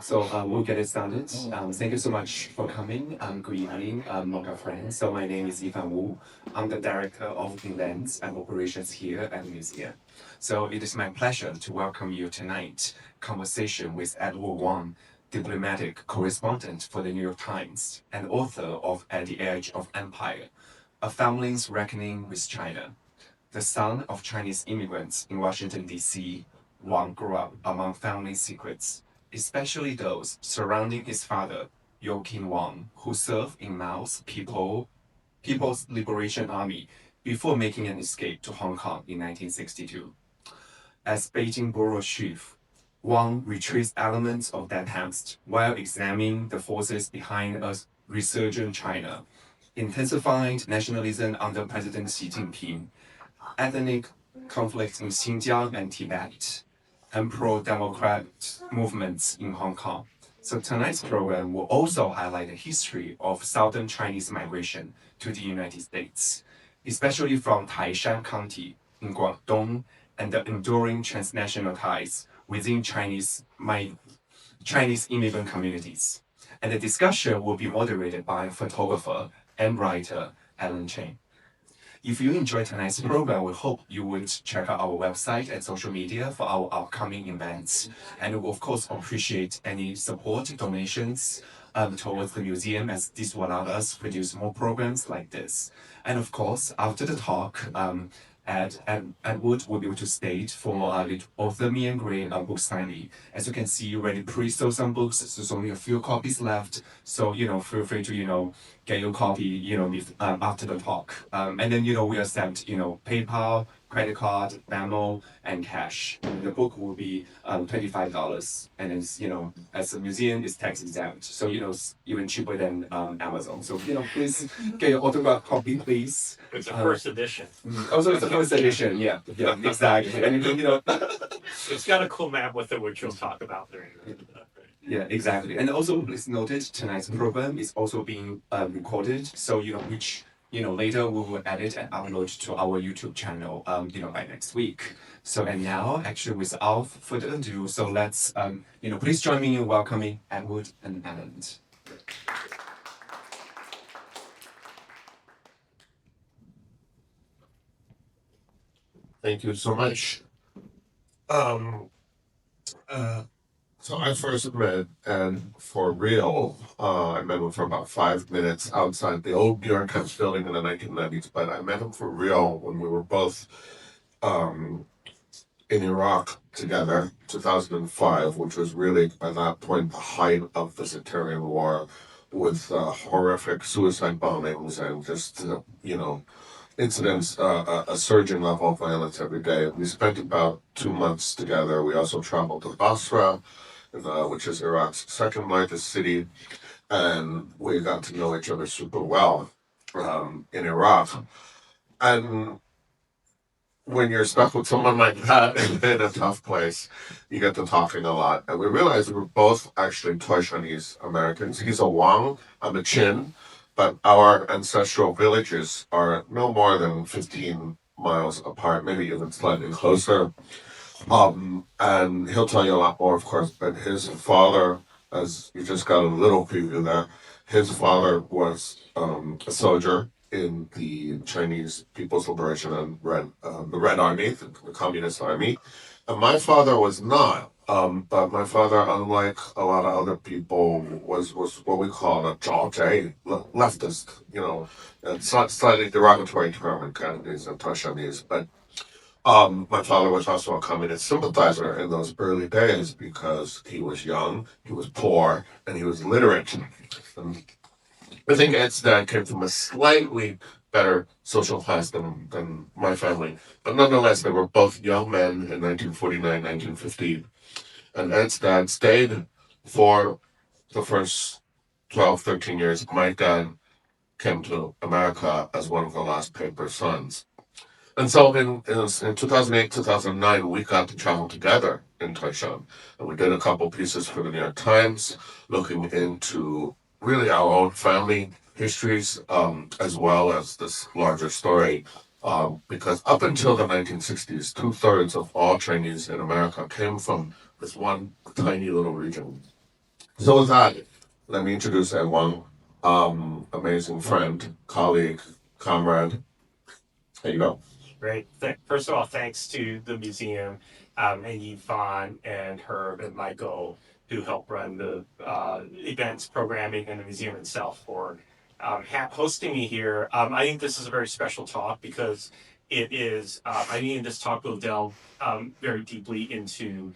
We'll get it started. Thank you so much for coming. Good evening, MOCA friends. So my name is Yifan Wu. I'm the Director of Events and Operations here at the museum. So it is my pleasure to welcome you tonight. Conversation with Edward Wong, diplomatic correspondent for the New York Times and author of At the Edge of Empire, A Family's Reckoning with China. The son of Chinese immigrants in Washington, D.C., Wong grew up among family secrets, especially those surrounding his father, Yook Kearn Wong, who served in Mao's People's Liberation Army before making an escape to Hong Kong in 1962. As Beijing bureau chief, Wong retraced elements of that past while examining the forces behind a resurgent China, intensified nationalism under President Xi Jinping, ethnic conflicts in Xinjiang and Tibet, and pro-democrat movements in Hong Kong. So tonight's program will also highlight the history of southern Chinese migration to the United States, especially from Taishan County in Guangdong and the enduring transnational ties within Chinese immigrant communities. And the discussion will be moderated by photographer and writer Alan Chen. If you enjoyed tonight's program, we hope you would check out our website and social media for our upcoming events. And we will, of course, appreciate any support, donations towards the museum, as this will allow us to produce more programs like this. And of course, after the talk, Edward will be able to stay for the author Me and Gray book signing. As you can see, you already pre-sold some books. So there's only a few copies left. So, feel free to, get your copy, after the talk. And then, we accept, PayPal, credit card, Venmo, and cash. The book will be $25. And it's, as a museum, it's tax exempt. So, it's even cheaper than Amazon. So, please get your autograph copy, please. It's a first edition. Also, it's a first edition, yeah, exactly. And it's got a cool map with it, which we'll talk about during the yeah, exactly. And also, please noted tonight's program is also being recorded. So which later we will edit and upload to our YouTube channel. By next week. So and now, actually, without further ado, so let's please join me in welcoming Edward and Alan. Thank you so much. So I first met Ed for real. I met him for about 5 minutes outside the old New York Times building in the 1990s, but I met him for real when we were both in Iraq together, 2005, which was really, by that point, the height of the sectarian war with horrific suicide bombings and just, incidents, a surging level of violence every day. We spent about 2 months together. We also traveled to Basra, which is Iraq's second largest city, and we got to know each other super well in Iraq. And when you're stuck with someone like that in a tough place, you get to talking a lot. And we realized we were both actually Taishanese Americans. He's a Wong, I'm a Chin, but our ancestral villages are no more than 15 miles apart, maybe even slightly closer. And he'll tell you a lot more, of course, but his father, as you just got a little preview there, his father was a soldier in the Chinese People's Liberation and the Red Army, the Communist Army. And my father was not. But my father, unlike a lot of other people, was what we call a Zhao leftist, it's not slightly derogatory term in Cantonese and Taishanese, but my father was also a communist sympathizer in those early days because he was young, he was poor, and he was literate. And I think Ed's dad came from a slightly better social class than my family. But nonetheless, they were both young men in 1949, 1950. And Ed's dad stayed for the first 12, 13 years. My dad came to America as one of the last paper sons. And so in 2008, 2009, we got to travel together in Taishan. And we did a couple pieces for the New York Times, looking into really our own family histories, as well as this larger story. Because up until the 1960s, 2/3 of all Chinese in America came from this one tiny little region. So with that, let me introduce Ed Wong, amazing friend, colleague, comrade. There you go. Great. First of all, thanks to the museum and Yvonne and Herb and Michael who help run the events programming and the museum itself for hosting me here. I think this is a very special talk because it is, I think this talk will delve very deeply into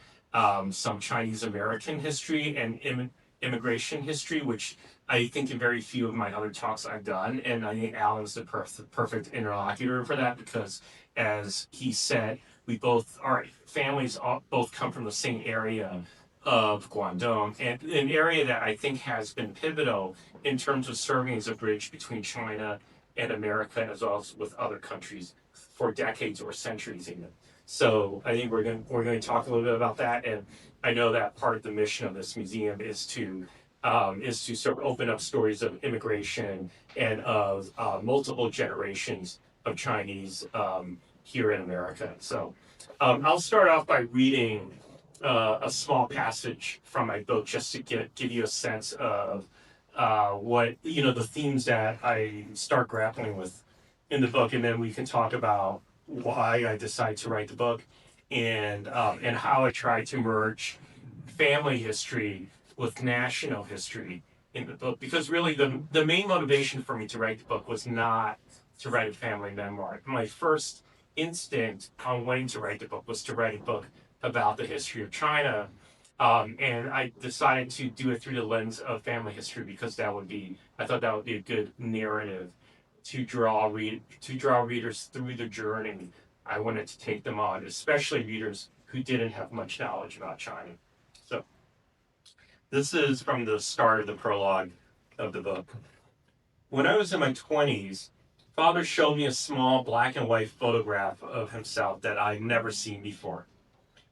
some Chinese American history and immigration history, which I think in very few of my other talks I've done. And I think Alan's the perfect interlocutor for that because, as he said, our families both come from the same area of Guangdong, and an area that I think has been pivotal in terms of serving as a bridge between China and America, as well as with other countries for decades or centuries even. So I think we're going to talk a little bit about that, and I know that part of the mission of this museum is to sort of open up stories of immigration and of multiple generations of Chinese here in America. So I'll start off by reading a small passage from my book just to give you a sense of what the themes that I start grappling with in the book, and then we can talk about why I decided to write the book and how I try to merge family history with national history in the book, because really the main motivation for me to write the book was not to write a family memoir. My first instinct on wanting to write the book was to write a book about the history of China, and I decided to do it through the lens of family history because I thought that would be a good narrative to draw readers through the journey I wanted to take them on, especially readers who didn't have much knowledge about China. So this is from the start of the prologue of the book. When I was in my 20s, Father showed me a small black and white photograph of himself that I'd never seen before.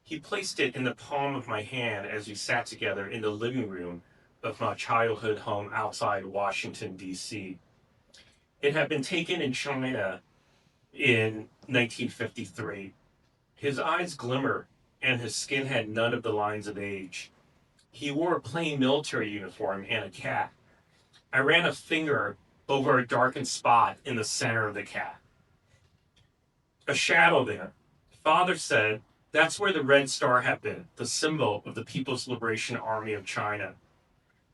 He placed it in the palm of my hand as we sat together in the living room of my childhood home outside Washington, D.C. It had been taken in China in 1953. His eyes glimmered, and his skin had none of the lines of age. He wore a plain military uniform and a cap. I ran a finger over a darkened spot in the center of the cap. A shadow there. Father said that's where the Red Star had been, the symbol of the People's Liberation Army of China.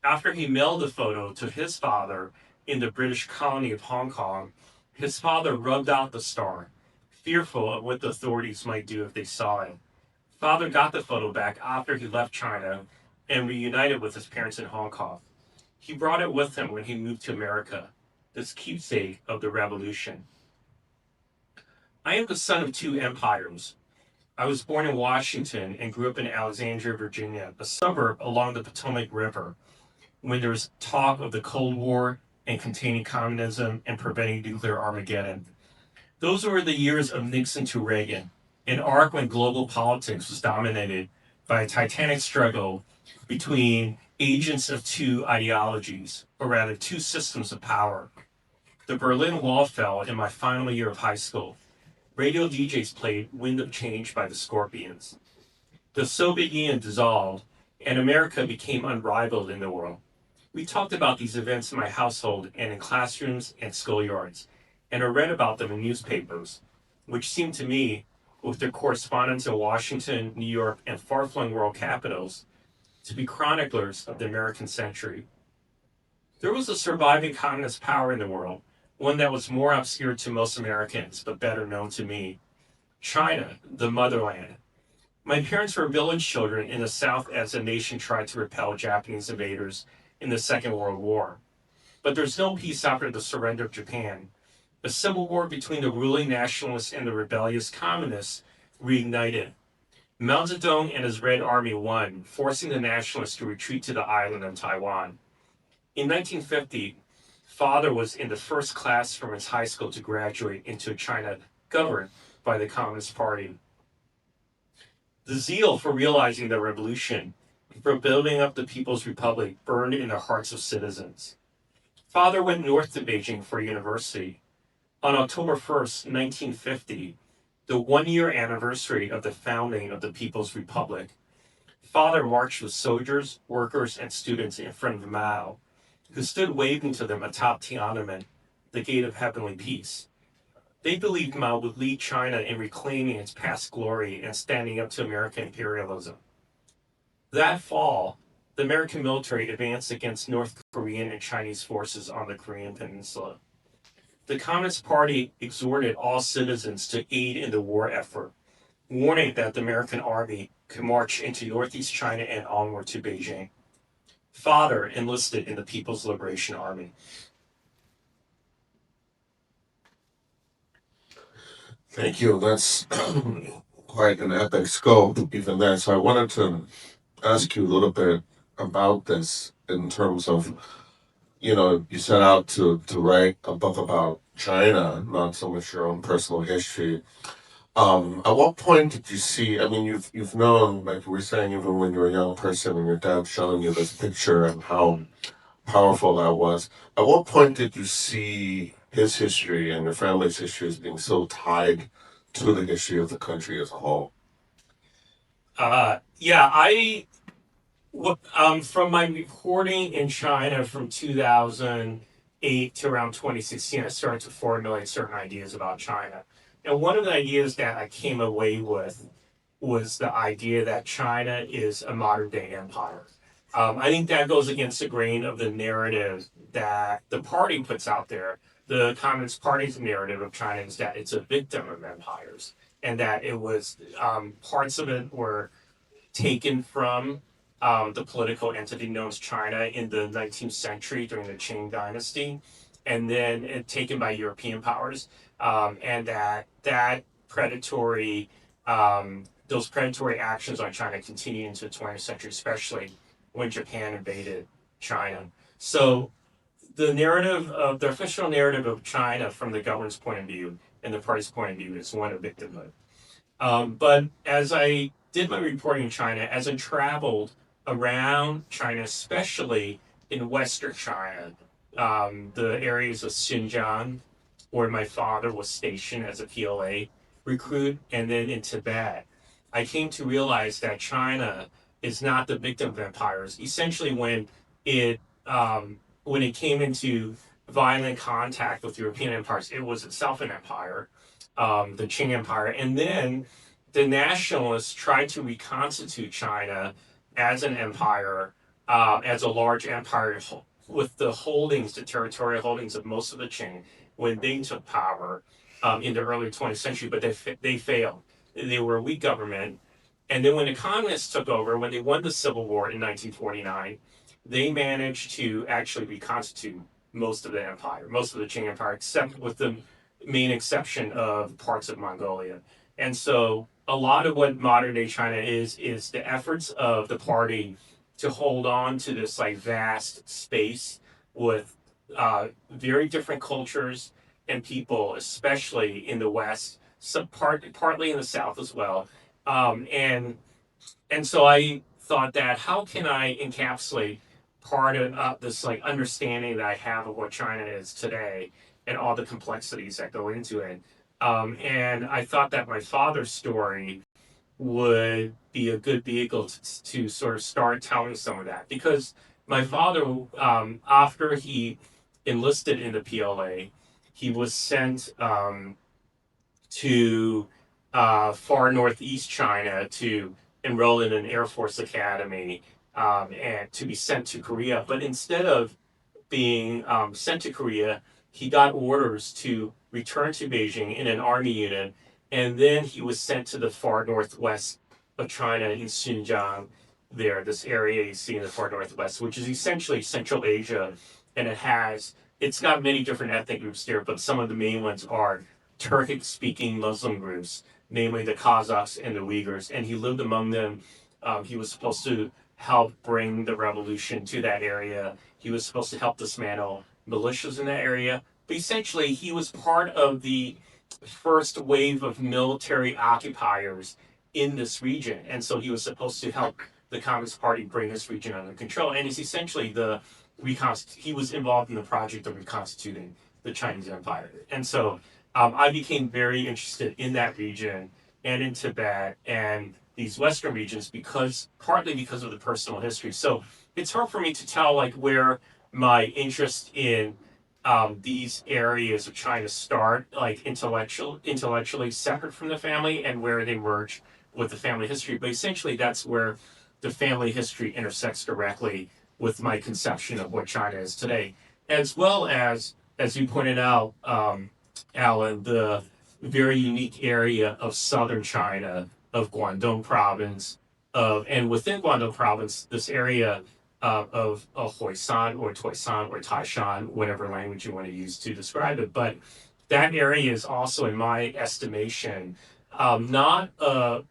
After he mailed the photo to his father in the British colony of Hong Kong, his father rubbed out the star, fearful of what the authorities might do if they saw it. Father got the photo back after he left China and reunited with his parents in Hong Kong. He brought it with him when he moved to America, this keepsake of the revolution. I am the son of two empires. I was born in Washington and grew up in Alexandria, Virginia, a suburb along the Potomac River, when there was talk of the Cold War and containing communism and preventing nuclear Armageddon. Those were the years of Nixon to Reagan, an arc when global politics was dominated by a titanic struggle between agents of two ideologies, or rather two systems of power. The Berlin Wall fell in my final year of high school. Radio DJs played Wind of Change by the Scorpions. The Soviet Union dissolved, and America became unrivaled in the world. We talked about these events in my household and in classrooms and schoolyards, and I read about them in newspapers, which seemed to me, with their correspondents in Washington, New York, and far-flung world capitals, to be chroniclers of the American century. There was a surviving communist power in the world, one that was more obscure to most Americans, but better known to me. China, the motherland. My parents were village children in the South as the nation tried to repel Japanese invaders in the Second World War. But there's no peace after the surrender of Japan. A civil war between the ruling nationalists and the rebellious communists reignited. Mao Zedong and his Red Army won, forcing the nationalists to retreat to the island of Taiwan. In 1950, Father was in the first class from his high school to graduate into a China governed by the Communist Party. The zeal for realizing the revolution, for building up the People's Republic, burned in the hearts of citizens. Father went north to Beijing for university. On October 1st, 1950, the one-year anniversary of the founding of the People's Republic, Father marched with soldiers, workers, and students in front of Mao, who stood waving to them atop Tiananmen, the gate of heavenly peace. They believed Mao would lead China in reclaiming its past glory and standing up to American imperialism. That fall, the American military advanced against North Korean and Chinese forces on the Korean Peninsula. The Communist Party exhorted all citizens to aid in the war effort, warning that the American army could march into northeast China and onward to Beijing. Father enlisted in the People's Liberation Army. Thank you. That's quite an epic scope, even there. So I wanted to ask you a little bit about this in terms of, you set out to write a book about China, not so much your own personal history. At what point did you see? I mean, you've known, like you were saying, even when you were a young person, and your dad showing you this picture and how powerful that was. At what point did you see his history and your family's history as being so tied to the history of the country as a whole? Yeah, from my reporting in China from 2008 to around 2016, I started to formulate certain ideas about China. And one of the ideas that I came away with was the idea that China is a modern day empire. I think that goes against the grain of the narrative that the party puts out there. The Communist Party's narrative of China is that it's a victim of empires and that it was parts of it were taken from the political entity known as China in the 19th century during the Qing dynasty, and then taken by European powers, and that predatory those predatory actions on China continue into the 20th century, especially when Japan invaded China. So the official narrative of China from the government's point of view and the party's point of view is one of victimhood. But as I did my reporting in China, as I traveled around China, especially in Western China, the areas of Xinjiang, where my father was stationed as a PLA recruit, and then in Tibet, I came to realize that China is not the victim of empires. Essentially, it when it came into violent contact with European empires, it was itself an empire, the Qing Empire, and then the nationalists tried to reconstitute China as an empire, as a large empire with the holdings, the territorial holdings of most of the Qing when they took power in the early 20th century, but they failed. They were a weak government. And then when the communists took over, when they won the Civil War in 1949, they managed to actually reconstitute most of the empire, most of the Qing Empire, except with the main exception of parts of Mongolia. And so a lot of what modern day China is the efforts of the party to hold on to this like vast space with very different cultures and people, especially in the West, partly in the South as well. Um, and and so I thought that how can I encapsulate part of this like understanding that I have of what China is today and all the complexities that go into it. And I thought that my father's story would be a good vehicle to sort of start telling some of that because my father, after he enlisted in the PLA, he was sent to far northeast China to enroll in an Air Force academy and to be sent to Korea. But instead of being sent to Korea, he got orders to return to Beijing in an army unit, and then he was sent to the far northwest of China in Xinjiang. There, this area you see in the far northwest, which is essentially Central Asia, and it's got many different ethnic groups there, but some of the main ones are Turkic-speaking Muslim groups, namely the Kazakhs and the Uyghurs, and he lived among them. He was supposed to help bring the revolution to that area. He was supposed to help dismantle militias in that area. But essentially, he was part of the first wave of military occupiers in this region. And so he was supposed to help the Communist Party bring this region under control. And it's essentially he was involved in the project of reconstituting the Chinese Empire. And so I became very interested in that region and in Tibet and these Western regions partly because of the personal history. So it's hard for me to tell like where my interest in these areas of China start, like intellectually separate from the family, and where they merge with the family history. But essentially, that's where the family history intersects directly with my conception of what China is today, as well as you pointed out, Alan, the very unique area of southern China, of Guangdong province, and within Guangdong province, this area of Hoisan or Toisan or Taishan, whatever language you want to use to describe it. But that area is also, in my estimation, not a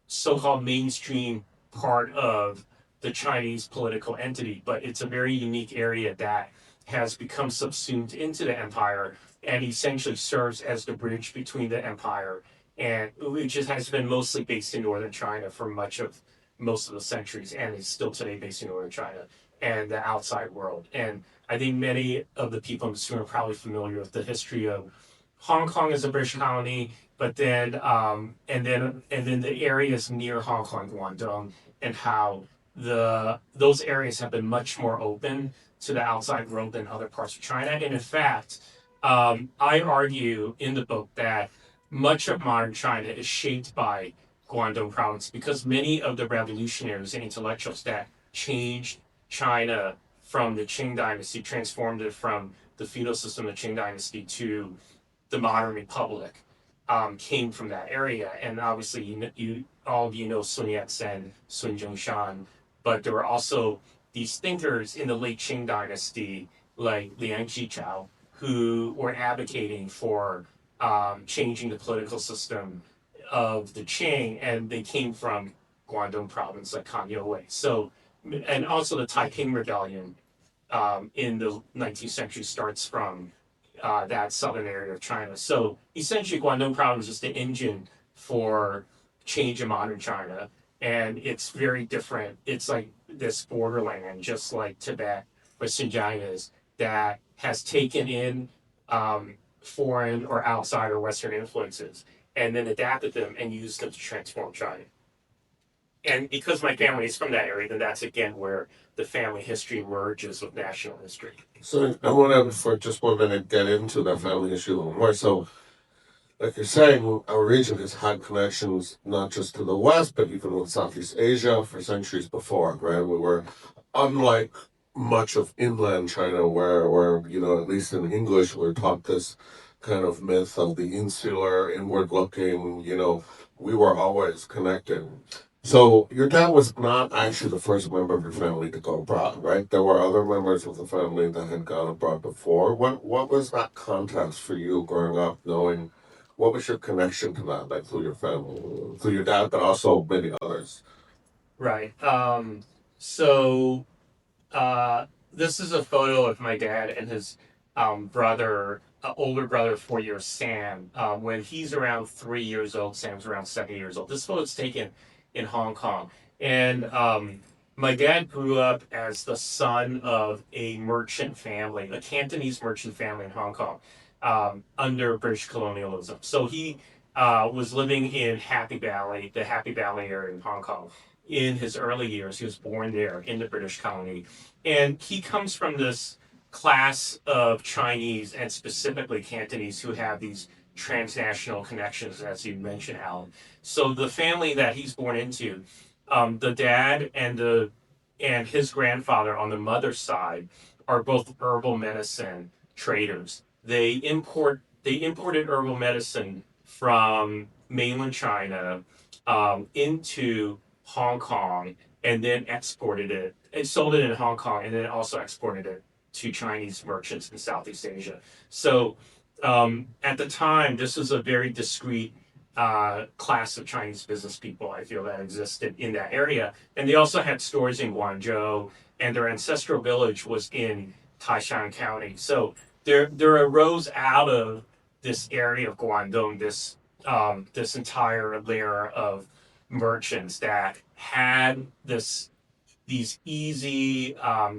so-called mainstream part of the Chinese political entity, but it's a very unique area that has become subsumed into the empire and essentially serves as the bridge between the empire and which has been mostly based in northern China for most of the centuries and is still today based in northern China and the outside world. And I think many of the people in this room are probably familiar with the history of Hong Kong as a British colony, but then and then the areas near Hong Kong, Guangdong, and how those areas have been much more open to the outside world than other parts of China. And in fact, I argue in the book that much of modern China is shaped by Guangdong province because many of the revolutionaries and intellectuals that changed China from the Qing dynasty, transformed it from the feudal system of the Qing dynasty to the modern republic, came from that area. And obviously, you all of you know Sun Yat-sen, Sun Zhongshan, but there were also these thinkers in the late Qing dynasty, like Liang Qichao, who were advocating for changing the political system of the Qing, and they came from Guangdong province, like Han Youwei. So, and also the Taiping Rebellion in the 19th century starts from that southern area of China. So essentially, Guangdong province is the engine for change in modern China, and it's very different. It's like this borderland, just like Tibet or Xinjiang is, that has taken in foreign or outside or Western influences and then adapted them and used them to transform China. And because my family is from that area, then that's again where the family history merges with national history. So I want to, for just 1 minute, get into that family issue a little more. So, like you're saying, our region has had connections not just to the West, but even with Southeast Asia for centuries before, right? We were, unlike much of inland China, where at least in English, we're taught this kind of myth of the insular, inward-looking, we were always connected. So your dad was not actually the first member of your family to go abroad, right? There were other members of the family that had gone abroad before. What was that context for you growing up, knowing what was your connection to that, like through your family, through your dad, but also many others? Right. So this is a photo of my dad and his brother, older brother, 4 years, Sam. When he's around 3 years old, Sam's around 7 years old. This photo is taken in Hong Kong. And my dad grew up as the son of a merchant family, a Cantonese merchant family in Hong Kong, under British colonialism. So he was living in Happy Valley, the Happy Valley area in Hong Kong. In his early years, he was born there in the British colony. And he comes from this class of Chinese and specifically Cantonese who have these transnational connections, as you mentioned, Alan. So the family that he's born into, the dad and his grandfather on the mother's side are both herbal medicine traders. They imported herbal medicine from mainland China into Hong Kong and then exported it. It sold it in Hong Kong and then also exported it to Chinese merchants in Southeast Asia. So at the time, this was a very discrete class of Chinese business people, I feel, that existed in that area. And they also had stores in Guangzhou, and their ancestral village was in Taishan County. So there arose out of this area of Guangdong this entire layer of merchants that had these easy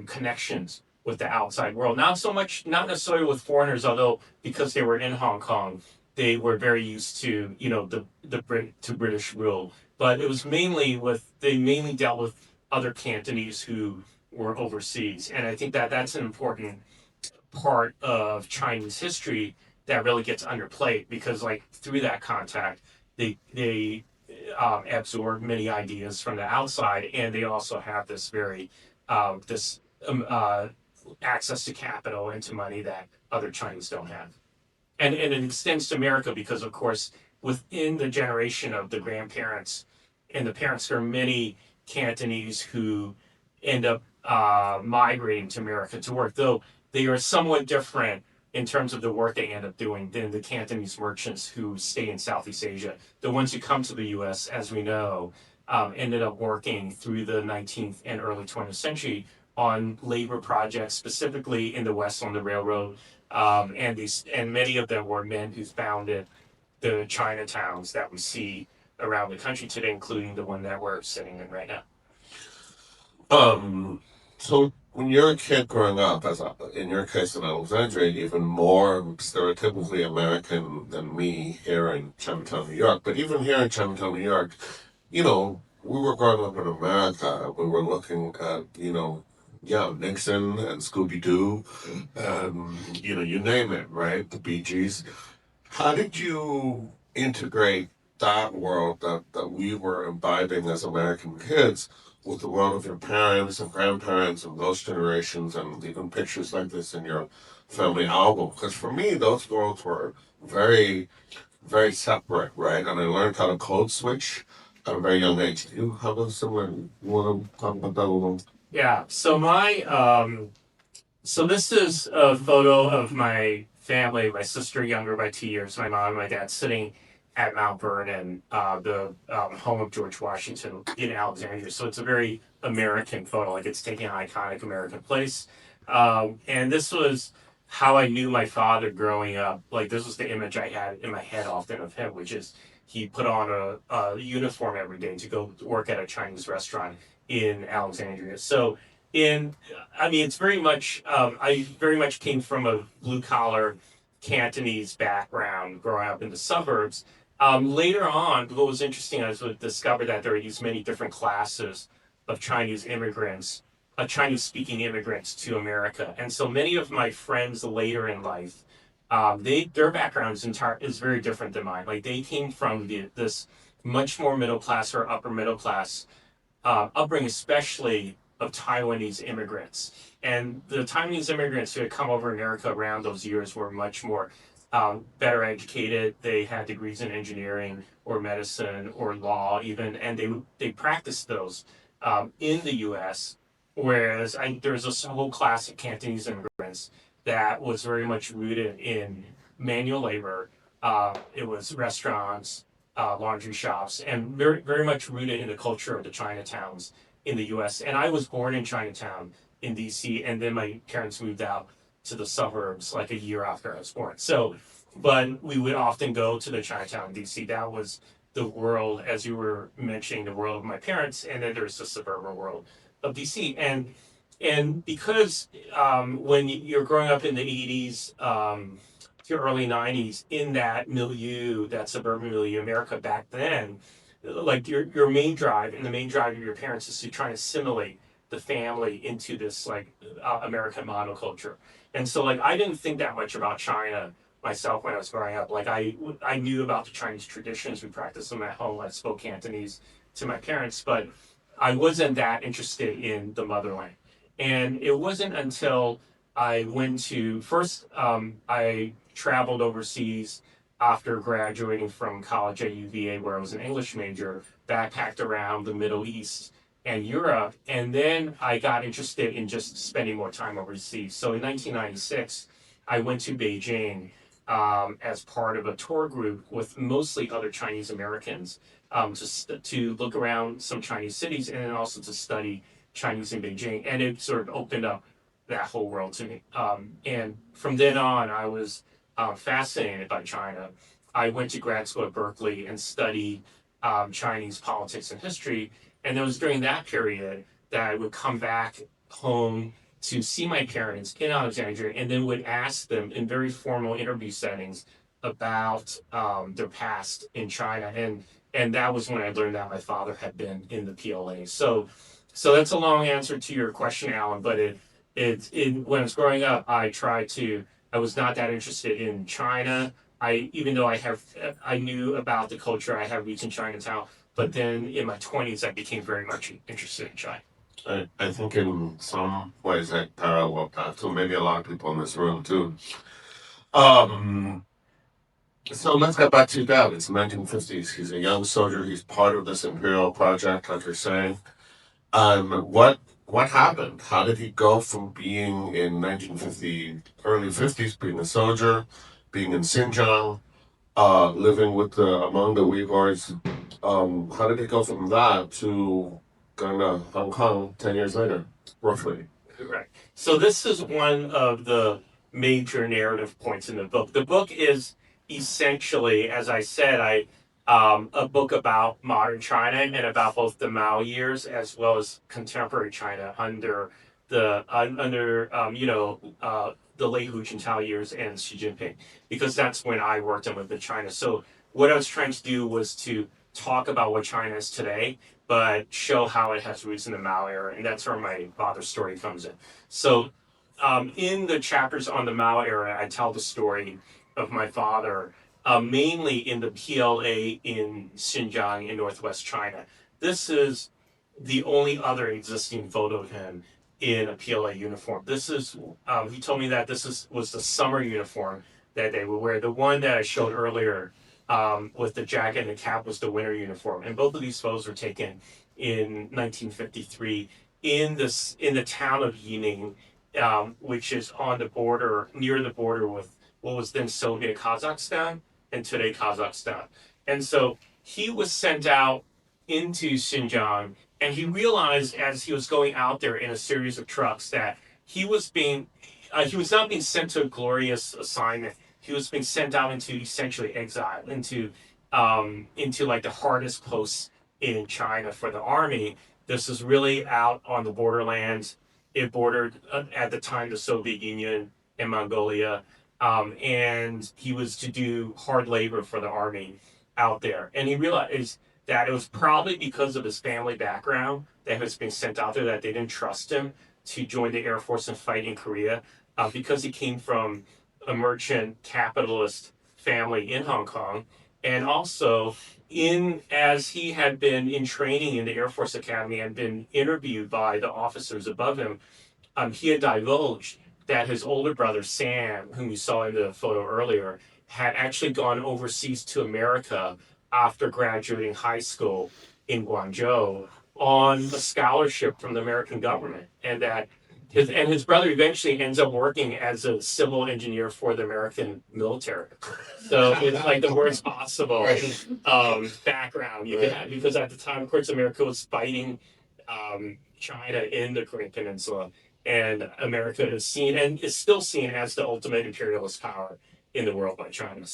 connections with the outside world. Not necessarily with foreigners, although because they were in Hong Kong, they were very used to to British rule. but it was they mainly dealt with other Cantonese who were overseas. And I think that that's an important part of Chinese history that really gets underplayed because like through that contact, they absorb many ideas from the outside, and they also have this very this access to capital and to money that other Chinese don't have. And it extends to America because, of course, within the generation of the grandparents and the parents, there are many Cantonese who end up migrating to America to work, though they are somewhat different in terms of the work they end up doing than the Cantonese merchants who stay in Southeast Asia. The ones who come to the US, as we know, ended up working through the 19th and early 20th century on labor projects, specifically in the West on the railroad. And many of them were men who founded the Chinatowns that we see around the country today, including the one that we're sitting in right now. So when you're a kid growing up, in your case in Alexandria, even more stereotypically American than me here in Chinatown, New York. But even here in Chinatown, New York, we were growing up in America. We were looking at, yeah, Nixon and Scooby Doo, and you name it, right? The Bee Gees. How did you integrate that world that we were imbibing as American kids with the world of your parents and grandparents and those generations, and even pictures like this in your family album? Because for me, those worlds were very, very separate, right? And I learned how to code switch at a very young age. Do you have a similar? You want to talk about that a little? Yeah. So this is a photo of my family, my sister younger by 2 years, my mom and my dad sitting at Mount Vernon, the home of George Washington in Alexandria. So it's a very American photo, like it's taking an iconic American place. And this was how I knew my father growing up. Like this was the image I had in my head often of him, which is he put on a uniform every day to go work at a Chinese restaurant in Alexandria. So in I mean it's very much I very much came from a blue collar Cantonese background growing up in the suburbs. Later on, what was interesting, I was to discover that there are these many different classes of Chinese immigrants, Chinese speaking immigrants to America, and so many of my friends later in life, their background is very different than mine. Like they came from this much more middle class or upper middle class upbringing, especially of Taiwanese immigrants. And the Taiwanese immigrants who had come over America around those years were much more better educated. They had degrees in engineering or medicine or law, even, and they practiced those in the U.S. Whereas there's this whole class of Cantonese immigrants that was very much rooted in manual labor. It was restaurants, laundry shops, and very, very much rooted in the culture of the Chinatowns in the U.S. And I was born in Chinatown in D.C., and then my parents moved out to the suburbs like a year after I was born. So, but we would often go to the Chinatown in D.C. That was the world, as you were mentioning, the world of my parents, and then there's the suburban world of D.C. And because when you're growing up in the 80s, to early 90s in that milieu, that suburban milieu, America back then, like your main drive and the main drive of your parents is to try and assimilate the family into this like American monoculture. And so like I didn't think that much about China myself when I was growing up. Like I knew about the Chinese traditions. We practiced them at home. I spoke Cantonese to my parents, but I wasn't that interested in the motherland. And it wasn't until I went to first I traveled overseas after graduating from college at UVA, where I was an English major, backpacked around the Middle East and Europe, and then I got interested in just spending more time overseas. So in 1996, I went to Beijing as part of a tour group with mostly other Chinese Americans to look around some Chinese cities and then also to study Chinese in Beijing, and it sort of opened up that whole world to me. And from then on, I was fascinated by China. I went to grad school at Berkeley and studied Chinese politics and history. And it was during that period that I would come back home to see my parents in Alexandria and then would ask them in very formal interview settings about their past in China. And And that was when I learned that my father had been in the PLA. So that's a long answer to your question, Alan. But when I was growing up, I was not that interested in China. Even though I knew about the culture, I have roots in Chinatown. But then in my 20s, I became very much interested in China. I think in some ways I parallel that to maybe a lot of people in this room too. Um, so let's get back to your dad. It's the 1950s. He's a young soldier. He's part of this imperial project, like you're saying. What happened? How did he go from being in 1950, early 50s, being a soldier, being in Xinjiang, living with among the Uyghurs? How did he go from that to going to Hong Kong 10 years later, roughly? Correct. So this is one of the major narrative points in the book. The book is essentially, as I said, a book about modern China and about both the Mao years as well as contemporary China under the late Hu Jintao years and Xi Jinping, because that's when I worked and lived in China. So what I was trying to do was to talk about what China is today, but show how it has roots in the Mao era, and that's where my father's story comes in. So, in the chapters on the Mao era, I tell the story of my father, mainly in the PLA in Xinjiang in northwest China. This is the only other existing photo of him in a PLA uniform. He told me that was the summer uniform that they would wear. The one that I showed earlier with the jacket and the cap was the winter uniform. And both of these photos were taken in 1953 in the town of Yining, which is on the border, near the border with what was then Soviet Kazakhstan and today Kazakhstan. And so he was sent out into Xinjiang, and he realized as he was going out there in a series of trucks that he was not being sent to a glorious assignment. He was being sent out into essentially exile, into like the hardest posts in China for the army. This is really out on the borderlands. It bordered at the time the Soviet Union and Mongolia, and he was to do hard labor for the army out there. And he realized that it was probably because of his family background that he was being sent out there that they didn't trust him to join the Air Force and fight in Korea, because he came from a merchant capitalist family in Hong Kong, and also as he had been in training in the Air Force Academy and been interviewed by the officers above him, he had divulged that his older brother Sam, whom you saw in the photo earlier, had actually gone overseas to America after graduating high school in Guangzhou on a scholarship from the American government, and that his brother eventually ends up working as a civil engineer for the American military. So it's like the worst possible background you could have, because at the time, of course, America was fighting China in the Korean Peninsula, and America is seen and is still seen as the ultimate imperialist power in the world by China.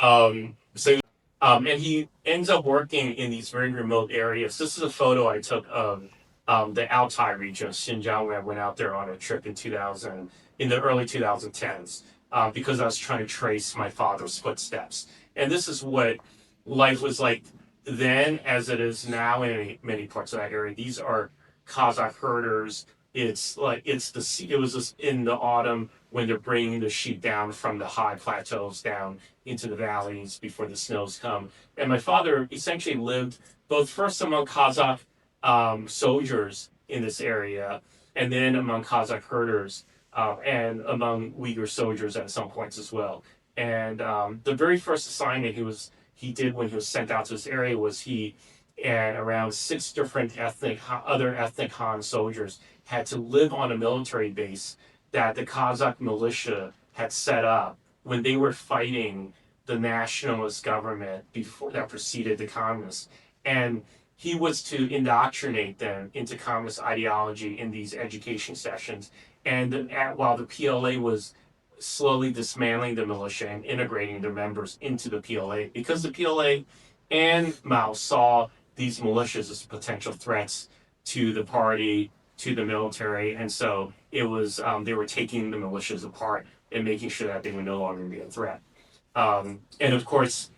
And he ends up working in these very remote areas. This is a photo I took of the Altai region of Xinjiang when I went out there on a trip in the early 2010s, because I was trying to trace my father's footsteps. And this is what life was like then as it is now in many parts of that area. These are Kazakh herders. It was just in the autumn when they're bringing the sheep down from the high plateaus down into the valleys before the snows come. And my father essentially lived both first among Kazakh soldiers in this area, and then among Kazakh herders, and among Uyghur soldiers at some points as well. And the very first assignment he did when he was sent out to this area was he and around 6 different other ethnic Han soldiers had to live on a military base that the Kazakh militia had set up when they were fighting the nationalist government before that preceded the communists. And he was to indoctrinate them into communist ideology in these education sessions. And while the PLA was slowly dismantling the militia and integrating their members into the PLA, because the PLA and Mao saw these militias as potential threats to the party, to the military, and so it was they were taking the militias apart and making sure that they would no longer be a threat. And of course,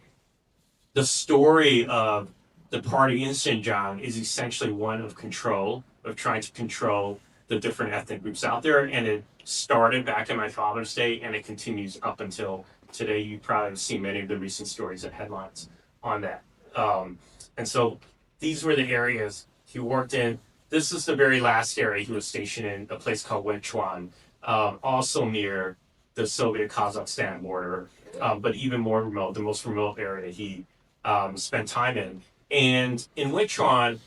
the story of the party in Xinjiang is essentially one of control, of trying to control the different ethnic groups out there. And it started back in my father's day, and it continues up until today. You probably have seen many of the recent stories and headlines on that. And so these were the areas he worked in. This is the very last area he was stationed in, a place called Wenchuan, also near the Soviet Kazakhstan border, but even more remote, the most remote area he spent time in. And in Wenchuan,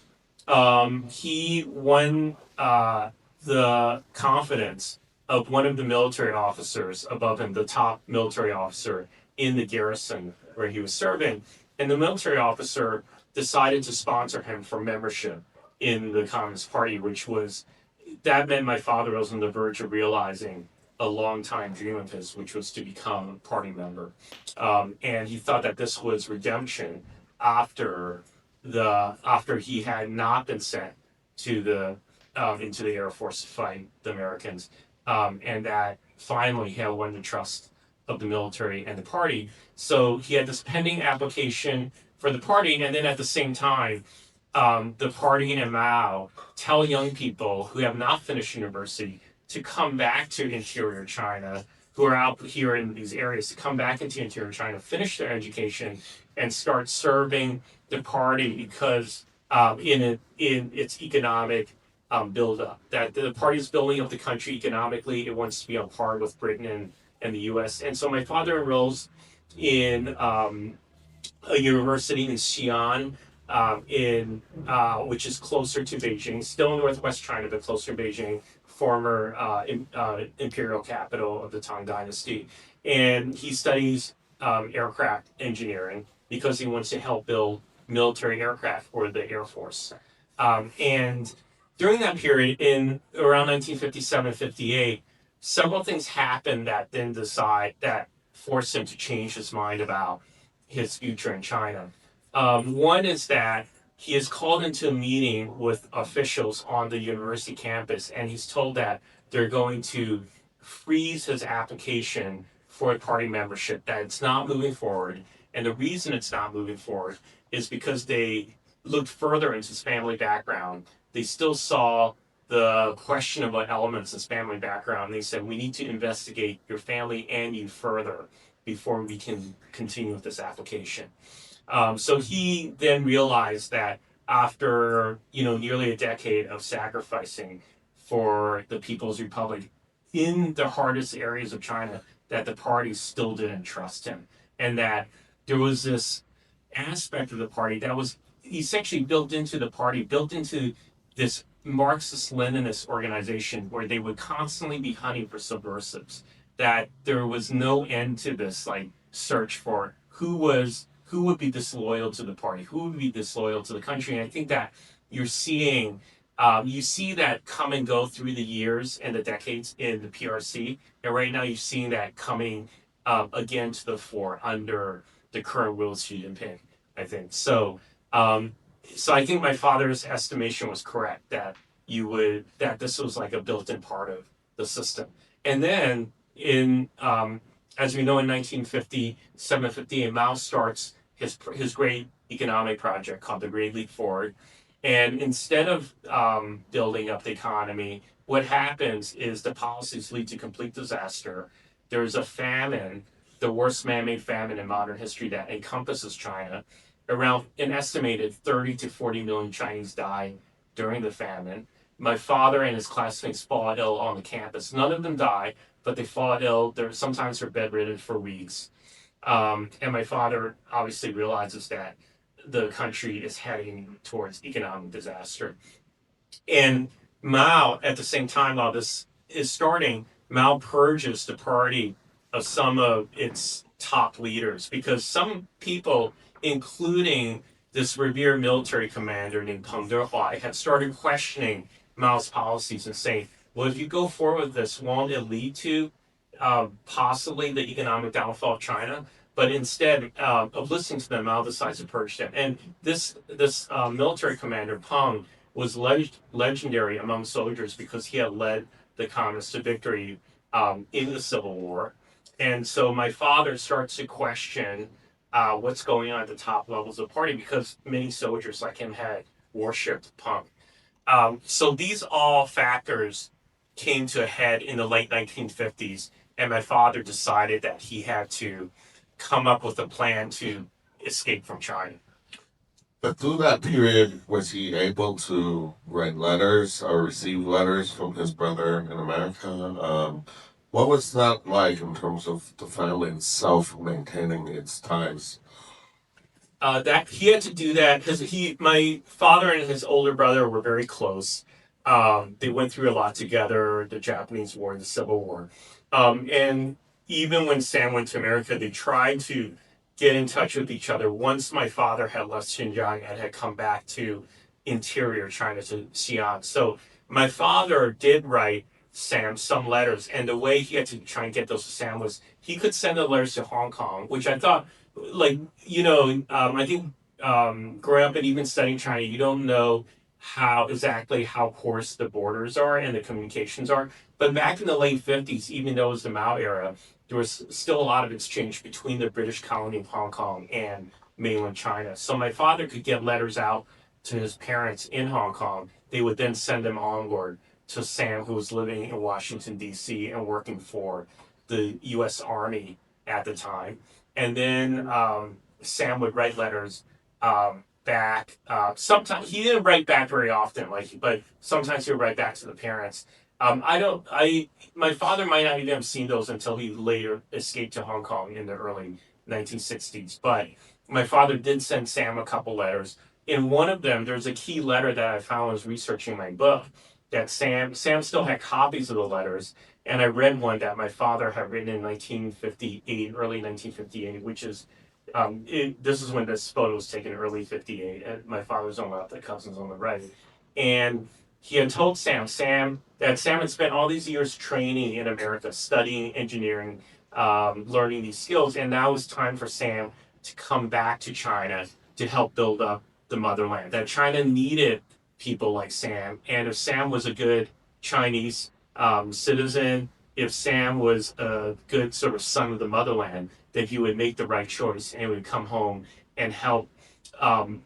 he won the confidence of one of the military officers above him, the top military officer in the garrison where he was serving. And the military officer decided to sponsor him for membership in the Communist Party, that meant my father was on the verge of realizing a long time dream of his, which was to become a party member. And he thought that this was redemption after he had not been sent to into the Air Force to fight the Americans, and that finally he had won the trust of the military and the party. So he had this pending application for the party, and then at the same time, the party and Mao tell young people who have not finished university to come back to interior China, who are out here in these areas, to come back into interior China, finish their education, and start serving the party because in its economic buildup, that the party is building up the country economically. It wants to be on par with Britain and the U.S. And so my father enrolls in a university in Xi'an, which is closer to Beijing, still in northwest China, but closer to Beijing, former imperial capital of the Tang Dynasty. And he studies aircraft engineering because he wants to help build military aircraft for the Air Force. And during that period, in around 1957-58, several things happened that forced him to change his mind about his future in China. One is that he is called into a meeting with officials on the university campus, and he's told that they're going to freeze his application for party membership, that it's not moving forward. And the reason it's not moving forward is because they looked further into his family background. They still saw the questionable elements of his family background. They said, we need to investigate your family and you further before we can continue with this application. So he then realized that after nearly a decade of sacrificing for the People's Republic in the hardest areas of China, that the party still didn't trust him, and that there was this aspect of the party that was essentially built into this Marxist-Leninist organization where they would constantly be hunting for subversives. That there was no end to this search for who would be disloyal to the party, who would be disloyal to the country. And I think that you see that come and go through the years and the decades in the PRC. And right now you're seeing that coming again to the fore under the current will of Xi Jinping, I think. So I think my father's estimation was correct, that this was like a built-in part of the system. And then as we know, in 1957-58, Mao starts his great economic project called the Great Leap Forward. And instead of building up the economy, what happens is the policies lead to complete disaster. There's a famine, the worst man-made famine in modern history, that encompasses China. Around an estimated 30 to 40 million Chinese die during the famine. My father and his classmates fall ill on the campus. None of them die, but they fall ill. Sometimes they're bedridden for weeks. And my father obviously realizes that the country is heading towards economic disaster. And Mao, at the same time, while this is starting, Mao purges the party of some of its top leaders, because some people, including this revered military commander named Peng Dehuai, had started questioning Mao's policies and saying, well, if you go forward with this, won't it lead to possibly the economic downfall of China? But instead of listening to them, Mao decides to purge them. And this military commander, Peng, was legendary among soldiers because he had led the communists to victory in the Civil War. And so my father starts to question what's going on at the top levels of the party because many soldiers like him had worshipped punk. So these all factors came to a head in the late 1950s, and my father decided that he had to come up with a plan to escape from China. But through that period, was he able to write letters or receive letters from his brother in America? What was that like in terms of the family itself maintaining its ties? That he had to do that because my father and his older brother were very close. They went through a lot together, the Japanese War, the Civil War, and even when Sam went to America, they tried to get in touch with each other. Once my father had left Xinjiang and had come back to interior China to Xi'an, so my father did write Sam some letters, and the way he had to try and get those to Sam was he could send the letters to Hong Kong, which I thought like I think growing up and even studying China, you don't know how porous the borders are and the communications are. But back in the late 50s, even though it was the Mao era, there was still a lot of exchange between the British colony of Hong Kong and mainland China. So my father could get letters out to his parents in Hong Kong. They would then send them onward to Sam, who was living in Washington, D.C. and working for the U.S. Army at the time. And then Sam would write letters back. Sometimes he didn't write back very often, but sometimes he would write back to the parents. I don't. My father might not even have seen those until he later escaped to Hong Kong in the early 1960s. But my father did send Sam a couple letters. In one of them, there's a key letter that I found when I was researching my book that Sam still had copies of the letters, and I read one that my father had written in 1958, early 1958, which is, this is when this photo was taken, early 58, and my father's on the left, the cousin's on the right. And he had told that Sam had spent all these years training in America, studying engineering, learning these skills, and now it was time for Sam to come back to China to help build up the motherland. That China needed people like Sam, and if Sam was a good Chinese citizen, if Sam was a good sort of son of the motherland, then he would make the right choice and would come home and um,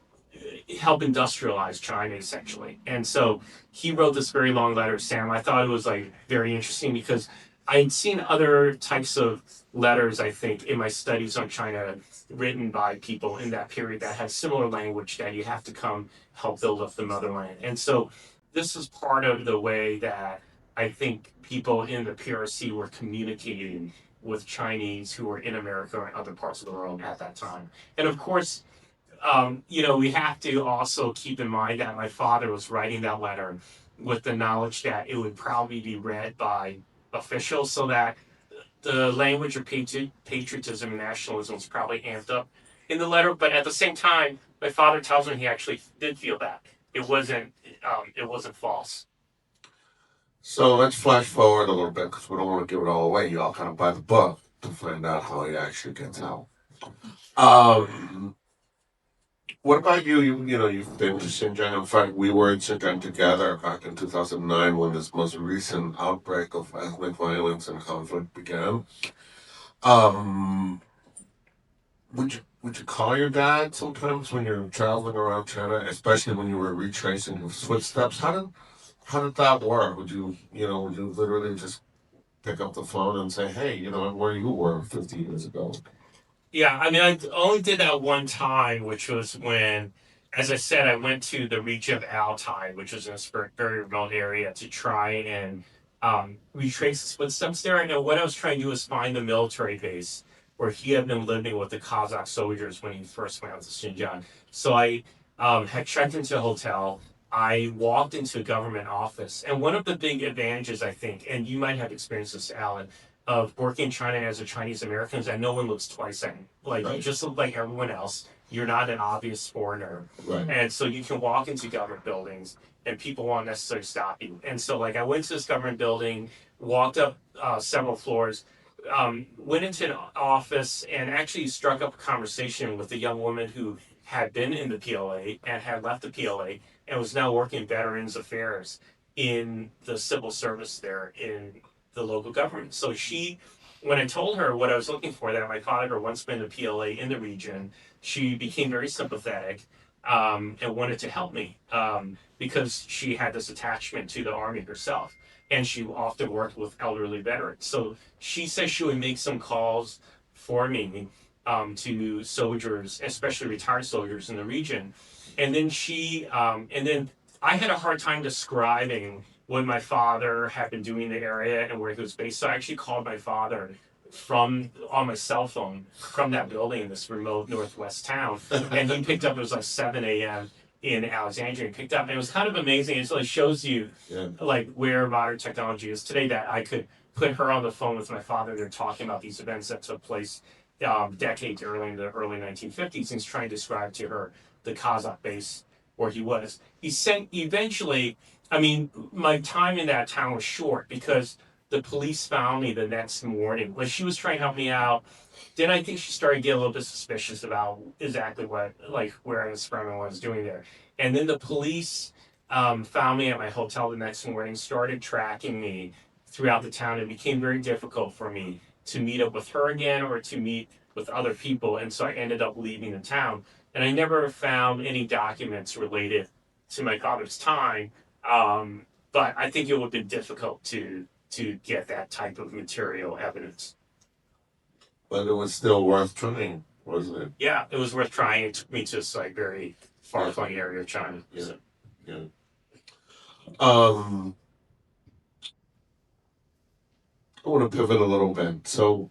help industrialize China essentially. And so he wrote this very long letter to Sam. I thought it was like very interesting because I'd seen other types of letters, I think, in my studies on China written by people in that period that had similar language that you have to come help build up the motherland. And so this is part of the way that I think people in the PRC were communicating with Chinese who were in America and other parts of the world at that time. And of course, we have to also keep in mind that my father was writing that letter with the knowledge that it would probably be read by officials, so that the language of patriotism and nationalism was probably amped up in the letter. But at the same time, my father tells me he actually did feel that it wasn't false. So let's flash forward a little bit because we don't want to give it all away. You all kind of buy the book to find out how he actually gets out. What about you? You've been to Xinjiang. In fact, we were in Xinjiang together back in 2009 when this most recent outbreak of ethnic violence and conflict began. Um, would you call your dad sometimes when you're traveling around China, especially when you were retracing his footsteps? How did that work? Would you literally just pick up the phone and say, hey, where you were 50 years ago? Yeah, I mean, I only did that one time, which was when, as I said, I went to the region of Altai, which was in a very remote area, to try and retrace his footsteps there. And what I was trying to do was find the military base where he had been living with the Kazakh soldiers when he first went out to Xinjiang. So I had checked into a hotel. I walked into a government office. And one of the big advantages, I think, and you might have experienced this, Alan, of working in China as a Chinese American is that no one looks twice at you. Like, you Right. just look like everyone else. You're not an obvious foreigner. Right. And so you can walk into government buildings and people won't necessarily stop you. And so, like, I went to this government building, walked up several floors, went into an office, and actually struck up a conversation with a young woman who had been in the PLA and had left the PLA and was now working in Veterans Affairs in the civil service there in the local government. So she when I told her what I was looking for, that my father had once been a PLA in the region, she became very sympathetic and wanted to help me because she had this attachment to the army herself. And she often worked with elderly veterans. So she says she would make some calls for me to soldiers, especially retired soldiers in the region. And then I had a hard time describing what my father had been doing in the area and where he was based. So I actually called my father from on my cell phone from that building in this remote northwest town, and he picked up. It was like 7 a.m. in Alexandria. He picked up, and it was kind of amazing. It really shows you like where modern technology is today. That I could put her on the phone with my father. They're talking about these events that took place decades early in the early 1950s, and he's trying to describe to her the Kazakh base where he was. He sent eventually. I mean, my time in that town was short because the police found me the next morning. When she was trying to help me out, then I think she started getting a little bit suspicious about exactly what, like, where I was from and what I was doing there. And then the police found me at my hotel the next morning, started tracking me throughout the town. It became very difficult for me to meet up with her again or to meet with other people. And so I ended up leaving the town. And I never found any documents related to my father's time. But I think it would have been difficult to get that type of material evidence. But it was still worth trying, wasn't it? Yeah, it was worth trying. It took me to this like very far-flung area of China. Yeah. Yeah. Um, I want to pivot a little bit. So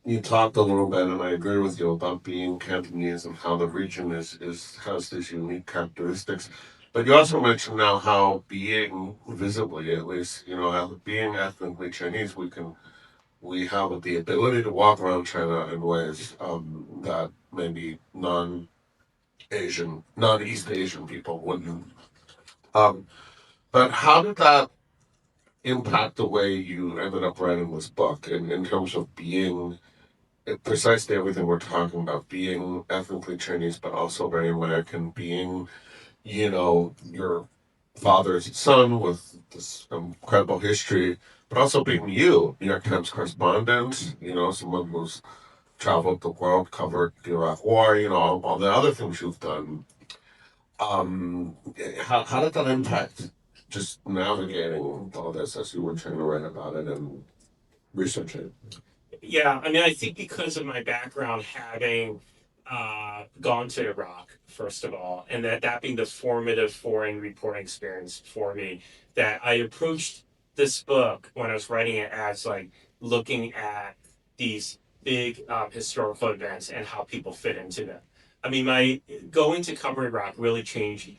you talked a little bit, and I agree with you about being Cantonese and how the region is has these unique characteristics. But you also mentioned now how being visibly, at least, being ethnically Chinese, we have the ability to walk around China in ways that maybe non-East Asian people wouldn't. Um, but how did that impact the way you ended up writing this book in terms of being precisely everything we're talking about, being ethnically Chinese, but also very American, being, your father's son with this incredible history, but also being you, New York Times correspondent, someone who's traveled the world, covered the Iraq War, all the other things you've done. How did that impact just navigating all this as you were trying to write about it and research it? Yeah, I mean, I think because of my background having gone to Iraq, first of all, and that being the formative foreign reporting experience for me, that I approached this book when I was writing it as like looking at these big historical events and how people fit into them. I mean, my going to cover Iraq really changed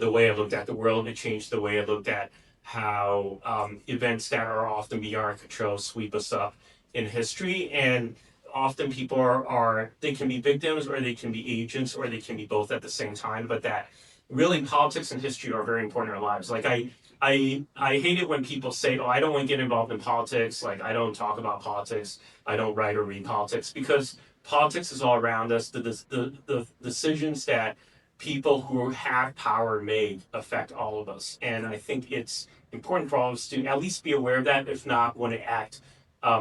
the way I looked at the world. It changed the way I looked at how events that are often beyond our control sweep us up in history. And often people are they can be victims or they can be agents or they can be both at the same time, but that really politics and history are very important in our lives. Like I hate it when people say, oh, I don't want to get involved in politics, like I don't talk about politics, I don't write or read politics, because politics is all around us. The decisions that people who have power make affect all of us, and I think it's important for all of us to at least be aware of that, if not want to act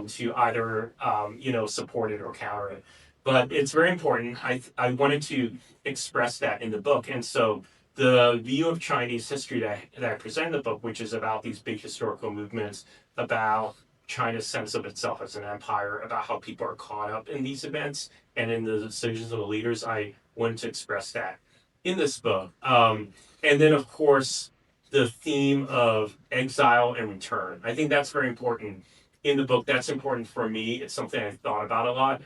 to either support it or counter it. But it's very important. I wanted to express that in the book, and so the view of Chinese history that I present in the book, which is about these big historical movements, about China's sense of itself as an empire, about how people are caught up in these events and in the decisions of the leaders. I wanted to express that in this book. And then, of course, the theme of exile and return. I think that's very important in the book. That's important for me. It's something I thought about a lot.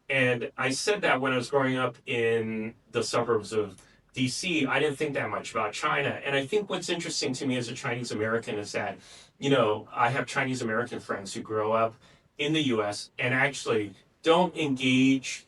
And I said that when I was growing up in the suburbs of DC, I didn't think that much about China. And I think what's interesting to me as a Chinese American is that, I have Chinese American friends who grow up in the US and actually don't engage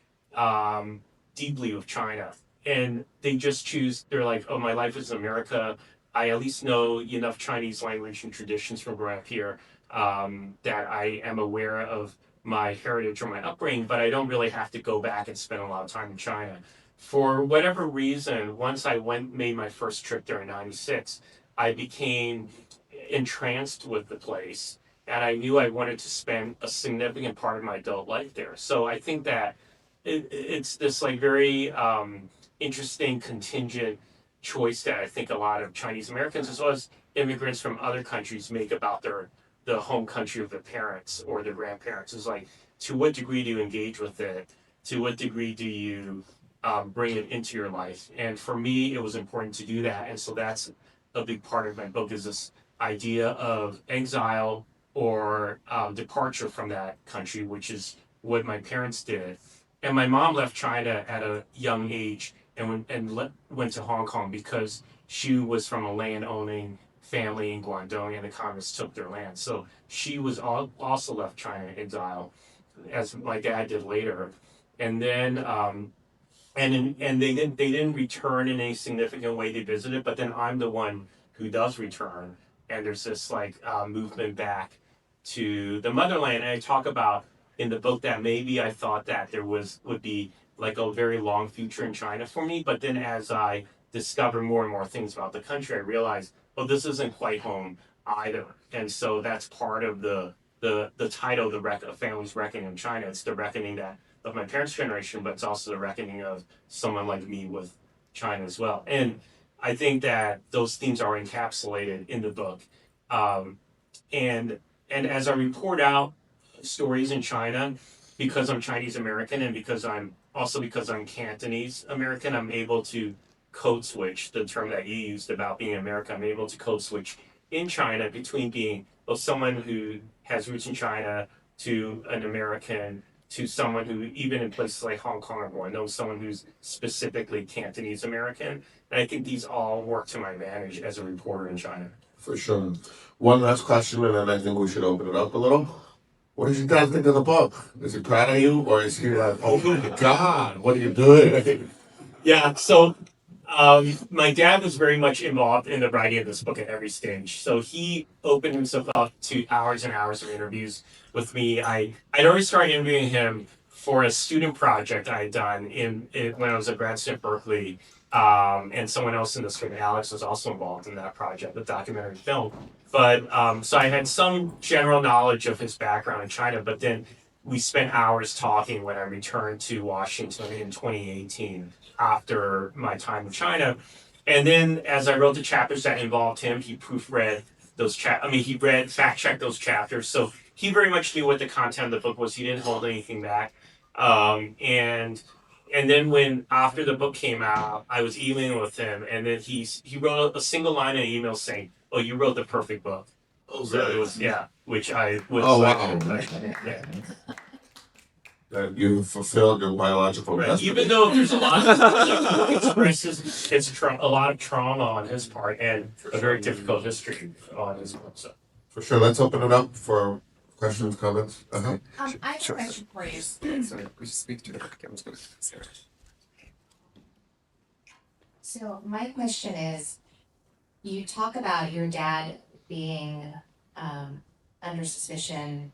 deeply with China. And they just choose, they're like, oh, my life is in America. I at least know enough Chinese language and traditions from growing up here that I am aware of my heritage or my upbringing, but I don't really have to go back and spend a lot of time in China. For whatever reason, once I made my first trip there in '96, I became entranced with the place and I knew I wanted to spend a significant part of my adult life there. So I think that it's this like very interesting contingent choice that I think a lot of Chinese Americans as well as immigrants from other countries make about the home country of their parents or their grandparents. Is like, to what degree do you engage with it? To what degree do you bring it into your life? And for me, it was important to do that, and so that's a big part of my book is this idea of exile or departure from that country, which is what my parents did. And my mom left China at a young age went to Hong Kong because she was from a land owning family in Guangdong, and the communists took their land. So she was also left China in exile, as my dad did later. And then and they didn't return in any significant way. They visited, but then I'm the one who does return, and there's this like movement back to the motherland. And I talk about in the book that maybe I thought that there would be like a very long future in China for me, but then as I discover more and more things about the country, I realize, oh, this isn't quite home either. And so that's part of the title, the family's reckoning in China. It's the reckoning that of my parents' generation, but it's also the reckoning of someone like me with China as well. And I think that those themes are encapsulated in the book. Um, and and as I report out stories in China, because I'm Chinese American and because I'm Cantonese American, I'm able to code switch the term that you used about being American. I'm able to code switch in China between being someone who has roots in China to an American to someone who, even in places like Hong Kong or Guangdong, someone who's specifically Cantonese American. And I think these all work to my advantage as a reporter in China. For sure. One last question, and then I think we should open it up a little. What did you guys think of the book? Is he proud of you, or is he like, oh my God, what are you doing? Yeah, so my dad was very much involved in the writing of this book at every stage. So he opened himself up to hours and hours of interviews with me. I'd already started interviewing him for a student project I had done when I was a grad student at Berkeley. And someone else in the script, Alex, was also involved in that project, the documentary film. But so I had some general knowledge of his background in China, but then we spent hours talking when I returned to Washington in 2018 after my time in China. And then as I wrote the chapters that involved him, he proofread those he read, fact checked those chapters. So he very much knew what the content of the book was. He didn't hold anything back. And then when after the book came out, I was emailing with him, and then he wrote a single line in an email saying, "Oh, you wrote the perfect book." Oh, So it was which I was Oh, like, wow. yeah. That you fulfilled your biological Right. destiny. Even though there's a lot of expresses a lot of trauma on his part and a very difficult history on his part. So For sure. Let's open it up for questions, comments. Uh-huh. I have a question for you. Sorry, we should speak to the cameras, but Sarah. So my question is, you talk about your dad being under suspicion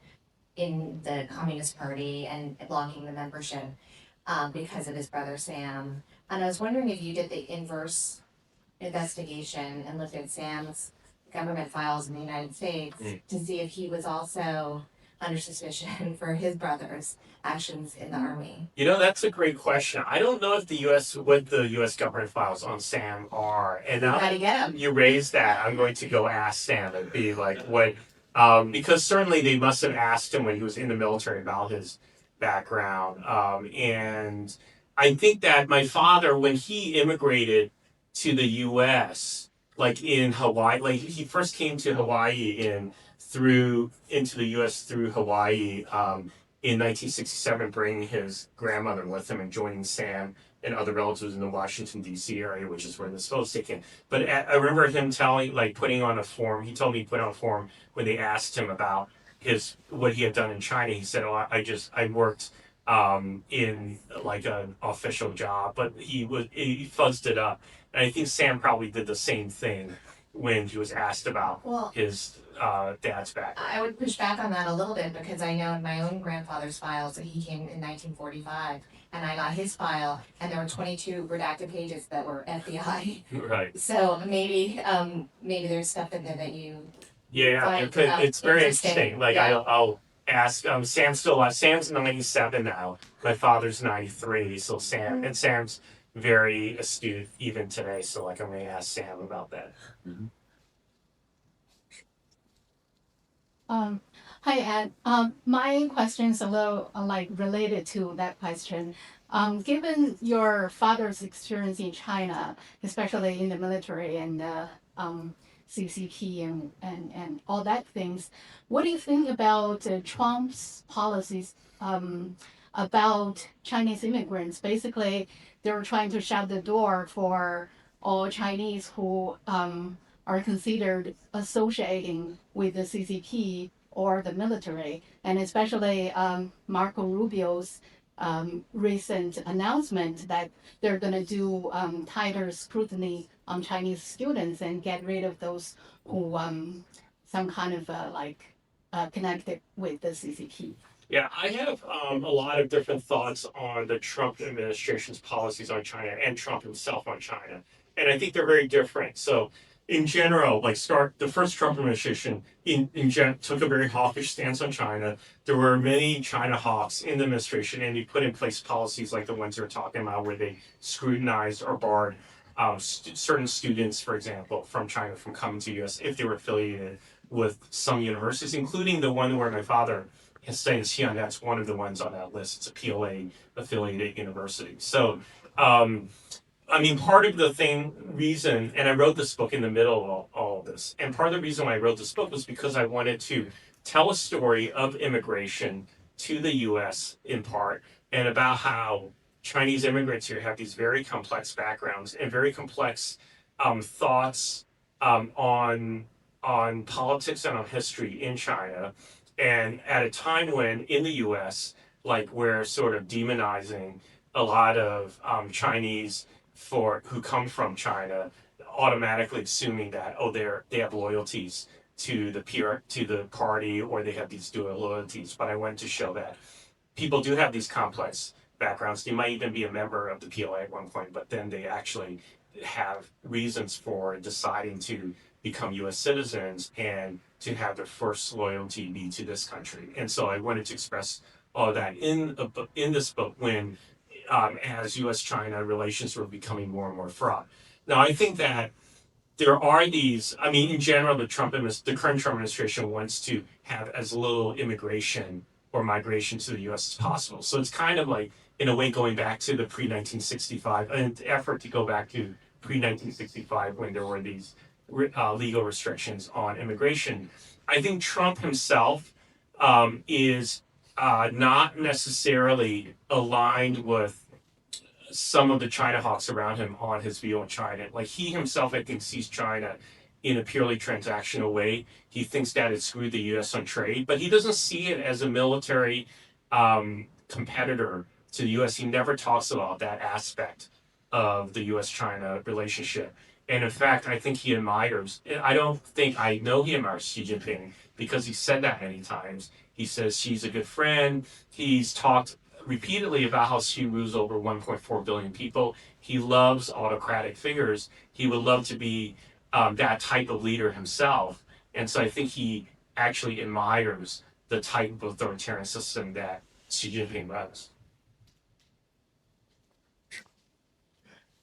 in the Communist Party and blocking the membership because of his brother Sam. And I was wondering if you did the inverse investigation and looked at Sam's government files in the United States to see if he was also under suspicion for his brother's actions in the army. that's a great question. I don't know if what the U.S. government files on Sam are, and now How to get him? you raised that, I'm going to go ask Sam and be like, what? Because certainly they must have asked him when he was in the military about his background, and I think that my father, when he immigrated to the U.S., like in Hawaii, like he first came to Hawaii into the U.S. through Hawaii in 1967, bringing his grandmother with him and joining Sam and other relatives in the Washington D.C. area, which is where this photo was taken. But I remember him putting on a form. He told me he put on a form when they asked him about what he had done in China. He said, "Oh, I worked in like an official job," but he fuzzed it up. And I think Sam probably did the same thing when he was asked about his dad's background. I would push back on that a little bit because I know in my own grandfather's files that he came in 1945, and I got his file, and there were 22 redacted pages that were FBI. Right. So maybe there's stuff in there that you Yeah, Find, it's very interesting. interesting. Like Yeah. I'll ask. Sam's still alive. Sam's 97 now. My father's 93. So Sam's very astute even today. So like I'm gonna ask Sam about that. Um, Hi, Ed. My question is a little like related to that question. Given your father's experience in China, especially in the military and CCP and all that things, what do you think about Trump's policies about Chinese immigrants? Basically, they were trying to shut the door for all Chinese who are considered associating with the CCP or the military, and especially Marco Rubio's recent announcement that they're going to do tighter scrutiny on Chinese students and get rid of those who some kind of connected with the CCP. Yeah, I have a lot of different thoughts on the Trump administration's policies on China and Trump himself on China, and I think they're very different. So, in general, the first Trump administration took a very hawkish stance on China. There were many China hawks in the administration, and he put in place policies like the ones we're talking about, where they scrutinized or barred certain students, for example, from China from coming to U.S. if they were affiliated with some universities, including the one where my father is staying in Xinjiang. That's one of the ones on that list. It's a PLA affiliated university. So, I mean, part of the reason, and I wrote this book in the middle of all of this, and part of the reason why I wrote this book was because I wanted to tell a story of immigration to the U.S. in part, and about how Chinese immigrants here have these very complex backgrounds and very complex thoughts on politics and on history in China, and at a time when in the U.S., like we're sort of demonizing a lot of Chinese who come from China, automatically assuming that they have loyalties to the party, or they have these dual loyalties. But I wanted to show that people do have these complex backgrounds. They might even be a member of the PLA at one point, but then they actually have reasons for deciding to become U.S. citizens and to have their first loyalty be to this country. And so I wanted to express all of that in this book when, as U.S.-China relations were becoming more and more fraught. Now, I think that there are these. I mean, in general, the current Trump administration wants to have as little immigration or migration to the U.S. as possible. So it's kind of like, in a way, going back to the pre-1965, an effort to go back to pre-1965 when there were these legal restrictions on immigration. I think Trump himself is not necessarily aligned with some of the China hawks around him on his view on China. Like he himself, I think, sees China in a purely transactional way. He thinks that it screwed the U.S. on trade, but he doesn't see it as a military competitor to the U.S. He never talks about that aspect of the U.S.-China relationship. And in fact, I think he admires, I know he admires Xi Jinping because he said that many times. He says Xi's a good friend. He's talked repeatedly about how Xi rules over 1.4 billion people. He loves autocratic figures. He would love to be that type of leader himself. And so I think he actually admires the type of authoritarian system that Xi Jinping runs.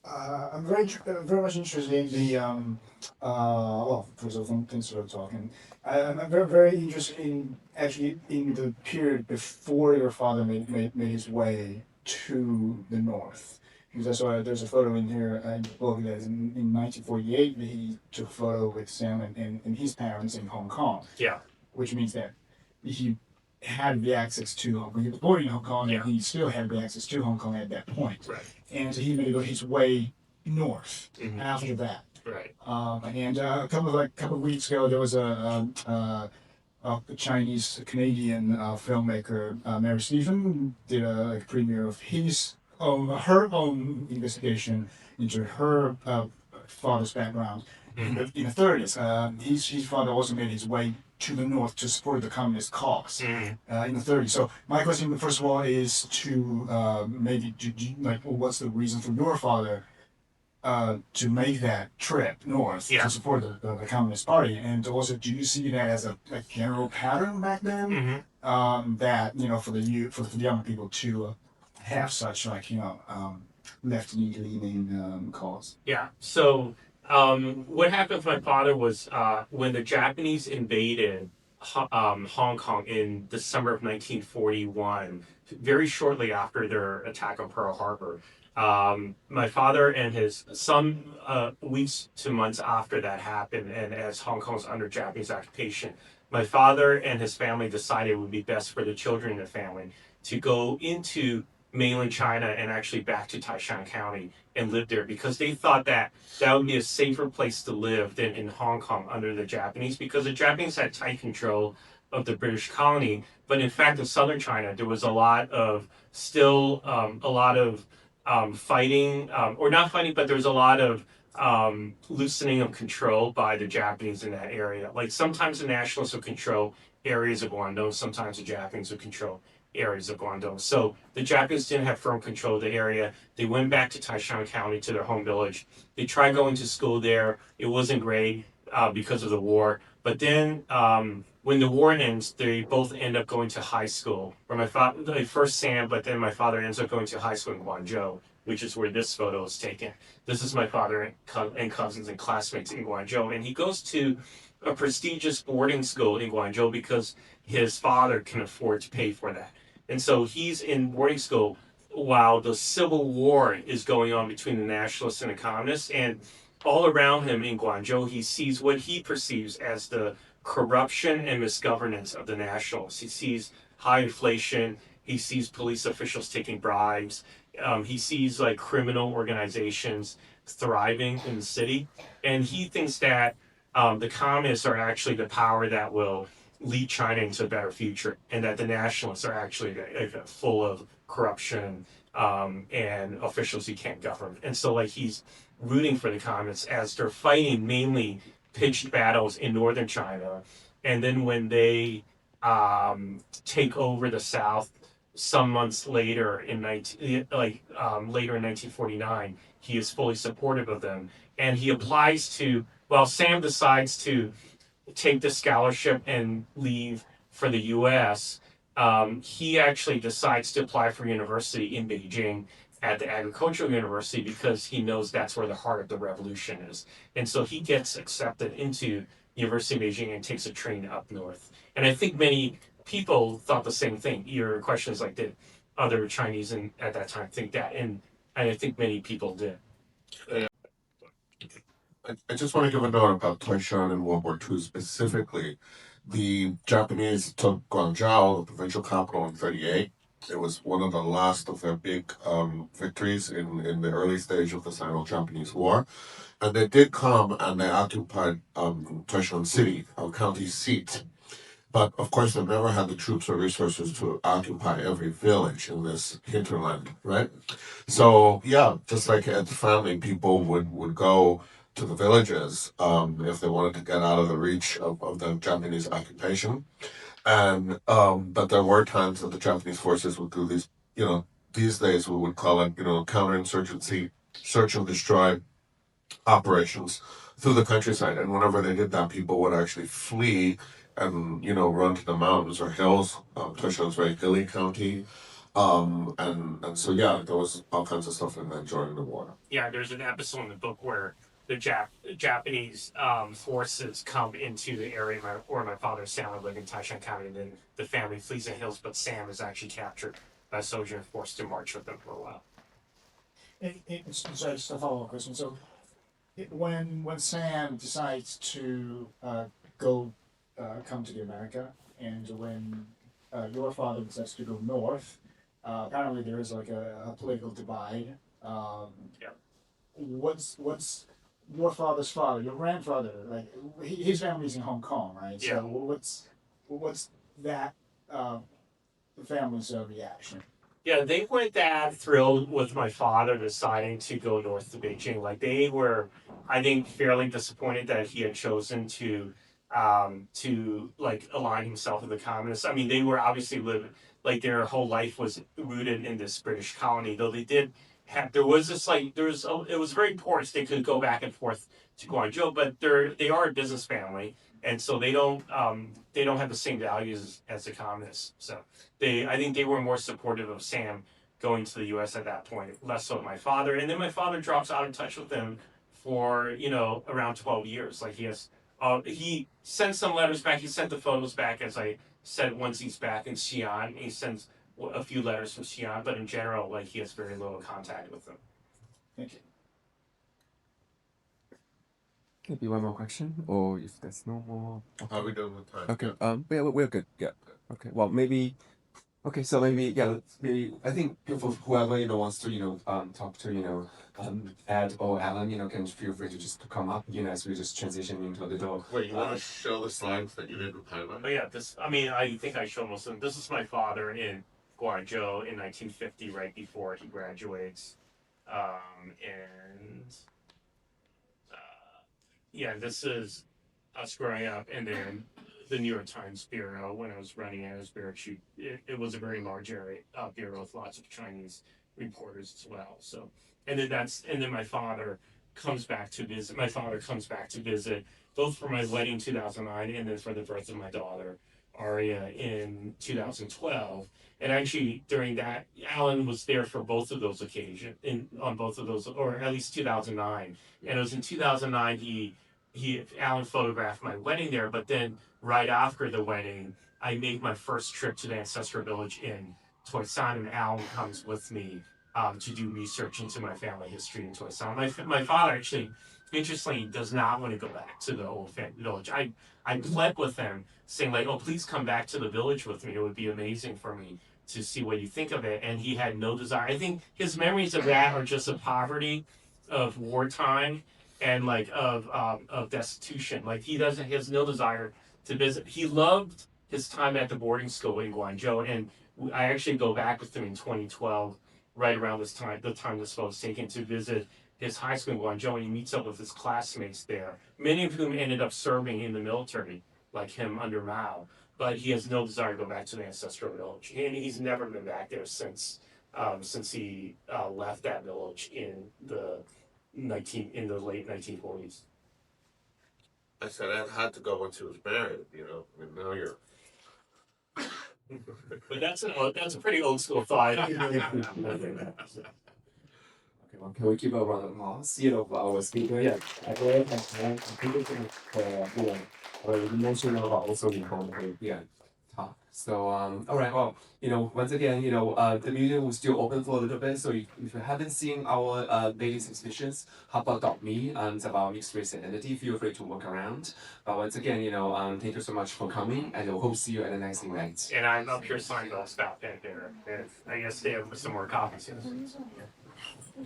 I'm very much interested in the well, first of all, thanks for talking. I'm very interested in actually in the period before your father made his way to the north. Because I saw there's a photo in here in the book that in 1948 he took a photo with Sam and his parents in Hong Kong. Yeah. Which means that he had the access to Hong Kong. He was born in Hong Kong, and he still had the access to Hong Kong at that point. Right. And so he made his way north after that. Right. And a couple of weeks ago, there was a Chinese Canadian filmmaker, Mary Stephen, did a premiere of her own investigation into her father's background in the 30s. His father also made his way to the north to support the communist cause in the 30s. So my question, first of all, is to what's the reason for your father to make that trip north Yeah. to support the Communist Party? And also, do you see that as a general pattern back then? That for the youth, for the young people to have such left-leaning cause. Yeah. So what happened with my father was when the Japanese invaded Hong Kong in December of 1941, very shortly after their attack on Pearl Harbor. My father and his some weeks to months after that happened, and as Hong Kong's under Japanese occupation, my father and his family decided it would be best for the children in the family to go into mainland China and actually back to Taishan County and live there because they thought that that would be a safer place to live than in Hong Kong under the Japanese because the Japanese had tight control of the British colony. But in fact, in southern China, there was a lot of fighting, or not fighting, but there was a lot of loosening of control by the Japanese in that area. Like sometimes the nationalists would control areas of Guangdong, sometimes the Japanese would control areas of Guangdong. So the Japanese didn't have firm control of the area. They went back to Taishan County to their home village. They tried going to school there. It wasn't great because of the war. But then when the war ends, they both end up going to high school. Where my father, first Sam, but then my father ends up going to high school in Guangzhou, which is where this photo is taken. This is my father and cousins and classmates in Guangzhou, and he goes to a prestigious boarding school in Guangzhou because his father can afford to pay for that. And so he's in boarding school while the civil war is going on between the nationalists and the communists. And all around him in Guangzhou, he sees what he perceives as the corruption and misgovernance of the nationalists. He sees high inflation. He sees police officials taking bribes. He sees like criminal organizations thriving in the city. And he thinks that the communists are actually the power that will lead China into a better future, and that the nationalists are actually full of corruption and officials who can't govern. And so, like, he's rooting for the communists as they're fighting mainly pitched battles in northern China, and then when they take over the South some months later in later in 1949, he is fully supportive of them, and he applies to. Well, Sam decides to take the scholarship and leave for the U.S., he actually decides to apply for university in Beijing at the agricultural university because he knows that's where the heart of the revolution is. And so he gets accepted into University of Beijing and takes a train up north. And I think many people thought the same thing. Your question is like, did other Chinese at that time think that? And I think many people did. I just want to give a note about Taishan in World War II specifically. The Japanese took Guangzhou, the provincial capital, in 1938. It was one of the last of their big victories in the early stage of the Sino-Japanese War. And they did come and they occupied Taishan City, our county seat. But of course, they never had the troops or resources to occupy every village in this hinterland, right? So yeah, just like Ed's family, people would go to the villages if they wanted to get out of the reach of the Japanese occupation. And but there were times that the Japanese forces would do these, these days we would call it, counterinsurgency, search and destroy operations through the countryside. And whenever they did that, people would actually flee and, run to the mountains or hills. Taishan's very hilly county. And so, yeah, there was all kinds of stuff in that during the war. Yeah, there's an episode in the book where the Japanese forces come into the area where my father's family lived in Taishan County, and then the family flees the hills, but Sam is actually captured by a soldier and forced to march with them for a while. Sorry, just a follow-up question. So, when Sam decides to come to the America, and when your father decides to go north, apparently there is like a political divide. Yeah. What's your father's father, your grandfather, like his family's in Hong Kong, right? Yeah. So what's that family's reaction? Yeah, they weren't that thrilled with my father deciding to go north to Beijing. Like they were, I think, fairly disappointed that he had chosen to like align himself with the communists. I mean, they were obviously living like their whole life was rooted in this British colony, though they did there was it was very porous. They could go back and forth to Guangzhou, but they are a business family, and so they don't have the same values as the communists. So I think they were more supportive of Sam going to the U.S. at that point, less so my father. And then my father drops out of touch with them for around 12 years. Like he sent some letters back. He sent the photos back, as I said, once he's back in Xi'an. He sends a few letters from Xi'an, but in general, like he has very little contact with them. Thank you. Maybe one more question, or if there's no more. How are we doing with time? Okay. We're good. Yeah. Okay. Well, maybe. Okay. So maybe maybe I think for whoever wants to talk to Ed or Alan can feel free to just come up as we just transition into a little. Wait, you want to show the slides that you did with Taiwan? Oh yeah, I think I showed most of them. This is my father in Guangzhou in 1950, right before he graduates, and yeah, this is us growing up, and then the New York Times bureau when I was running it as bureau chief. It was a very large area bureau with lots of Chinese reporters as well. So, and then my father comes back to visit. My father comes back to visit both for my wedding in 2009 and then for the birth of my daughter Aria in 2012. And actually, during that, Alan was there for both of those occasions, on both of those, or at least 2009. And it was in 2009 Alan photographed my wedding there. But then right after the wedding, I made my first trip to the ancestral village in Taishan, and Alan comes with me to do research into my family history in Taishan. My father actually, interestingly, does not want to go back to the old family village. I pled with him, saying like, "Oh, please come back to the village with me. It would be amazing for me to see what you think of it." And he had no desire. I think his memories of that are just of poverty, of wartime, and like of destitution. Like he has no desire to visit. He loved his time at the boarding school in Guangzhou, and I actually go back with him in 2012, right around this time, the time this photo was taken, to visit his high school in Guangzhou, and he meets up with his classmates there, many of whom ended up serving in the military, like him under Mao. But he has no desire to go back to the ancestral village, and he's never been back there since he left that village in the late 1940s. I said Ed had to go once he was married, and now you're. But that's a pretty old school thought. Okay, well, can we keep a round of applause, for our speaker? Yeah. I really we mentioned about also the talk. So, all right. Well, once again, the museum will still open for a little bit. So if you haven't seen our latest exhibitions, Hapa.me, it's about mixed race identity. Feel free to walk around. But once again, thank you so much for coming, and we'll hope to see you at the next event. And I'm up here signing those about that there. And I guess they have some more copies.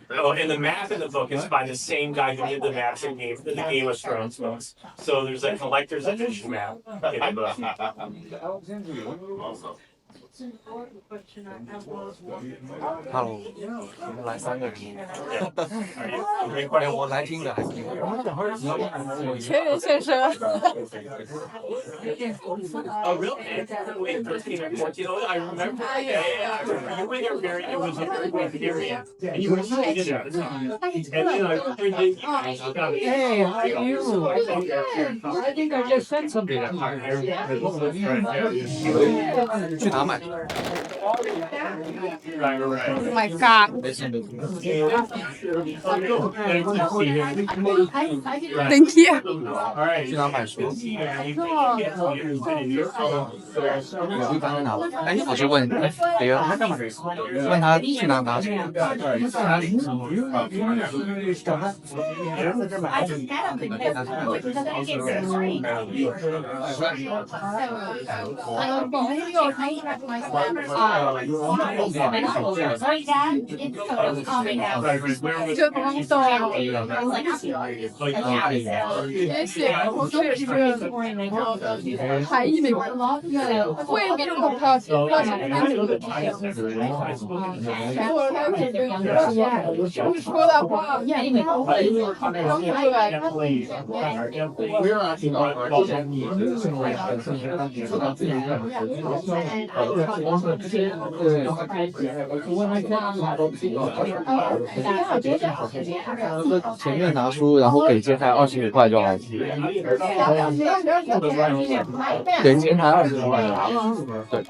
Oh, and the map in the book is by the same guy who did the maps in the Game of Thrones books. So there's a collector's edition map in the book. Hello，来3个人。我来听的还是听的？全员现身。Oh, really? Wait, 13 or 14? Oh, I remember. Yeah. You were there very, it was a very good period. And you were seated at the time. And then I turned it. Hey, how are you? I think I just sent something. 去哪买？ Right. Oh my god. Thank you. All right. 去哪买书？一般在哪？哎，我就问，别人问他去哪拿书？Sorry, Dad. It's calming down. 这不用动。谢谢，我这也是海艺美国的吗？会给这个票钱，票钱是这个。我他准备说的话，刚出来。前面拿出，然后给接台25块就好。给前台25块就好。对。